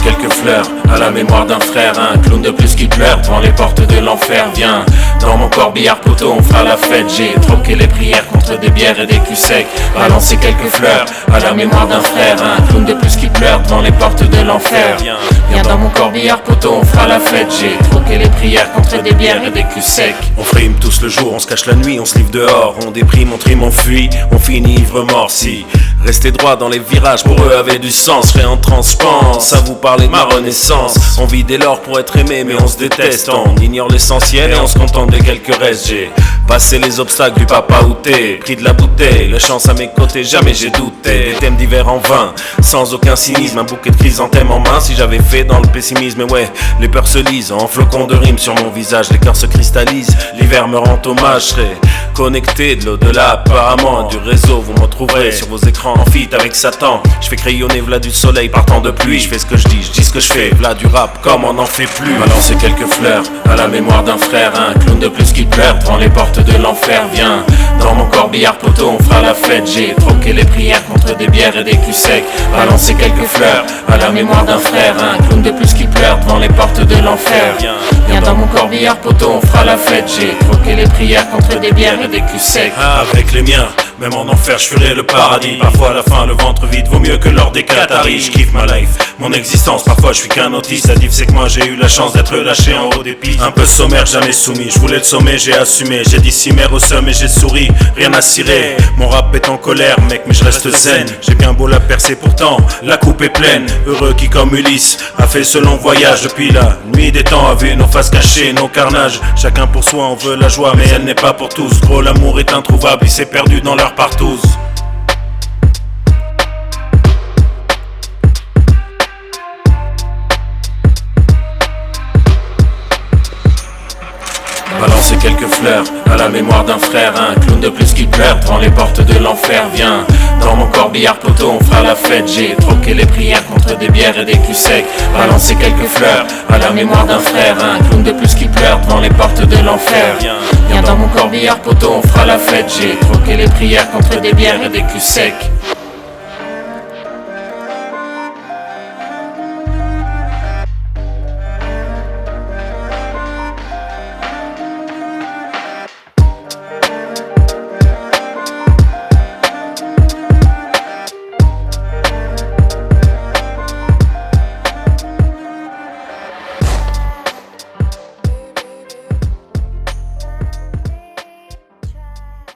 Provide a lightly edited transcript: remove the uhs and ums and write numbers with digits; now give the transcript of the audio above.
quelques fleurs à la mémoire d'un frère, un clown de plus qui pleure devant les portes de l'enfer. Viens dans mon corbillard poteau, on fera la fête. J'ai troqué les prières contre des bières et des culs secs. Balancer quelques fleurs à la mémoire d'un frère, un clown de plus qui pleure devant les portes de l'enfer. Viens dans mon corbillard poteau, on fera la fête. J'ai troqué les prières contre des bières et des culs secs. On frime tous le jour, on se cache la nuit, on se livre dehors. On déprime, on trime, on fuit, on finit ivre mort. Si rester droit dans les virages pour eux avait du sens, serais en transe, pense à vous parler de ma renaissance. On vit dès lors pour être aimé mais on se déteste. On ignore l'essentiel et on se contente de quelques restes. J'ai passé les obstacles du papa outé, pris de la bouteille, la chance à mes côtés, jamais j'ai douté. Des thèmes d'hiver en vain, sans aucun cynisme, un bouquet de chrysanthèmes en main. Si j'avais fait dans le pessimisme, et ouais, les peurs se lisent en flocons de rimes sur mon visage. Les cœurs se cristallisent, l'hiver me rend hommage. Je serai connecté de l'au-delà apparemment du réseau. Vous me retrouverez sur vos écrans en feat avec Satan. Je fais crayonner v'là du soleil par temps de pluie. Je fais ce que je dis ce que je fais. V'là du rap comme on n'en fait plus. Balancer quelques fleurs à la mémoire d'un frère, un clown de plus qui pleure devant les portes de l'enfer. Viens dans mon corbillard poteau, on fera la fête. J'ai troqué les prières contre des bières et des culs secs. Balancer quelques fleurs à la mémoire d'un frère, un clown de plus qui pleure devant les portes de l'enfer. Viens dans mon corbillard poteau, on fera la fête. J'ai troqué les prières contre des bières et des culs secs. Avec les miens, même en enfer, je fuirai le paradis. Parfois à la fin, le ventre vide vaut mieux que lors des Qataris. Je kiffe ma life, mon existence, parfois je suis qu'un autiste. La diff c'est que moi j'ai eu la chance d'être lâché en haut des pistes. Un peu sommaire, jamais soumis, je voulais le sommet, j'ai assumé. J'ai dit si mère au seum et j'ai souri, rien à cirer. Mon rap est en colère mec, mais je reste zen. J'ai bien beau la percer pourtant, la coupe est pleine. Heureux qui comme Ulysse a fait ce long voyage. Depuis la nuit des temps a vu nos faces cachées, nos carnages. Chacun pour soi, on veut la joie mais elle n'est pas pour tous. Gros l'amour est introuvable, il s'est perdu dans leur partouze. Balancer quelques fleurs à la mémoire d'un frère, un clown de plus qui pleure devant les portes de l'enfer. Viens dans mon corbillard poteau, on fera la fête. J'ai troqué les prières contre des bières et des culs secs. Balancer quelques fleurs à la mémoire d'un frère, un clown de plus qui pleure devant les portes de l'enfer. Viens dans mon corbillard poteau, on fera la fête. J'ai troqué les prières contre des bières et des culs secs.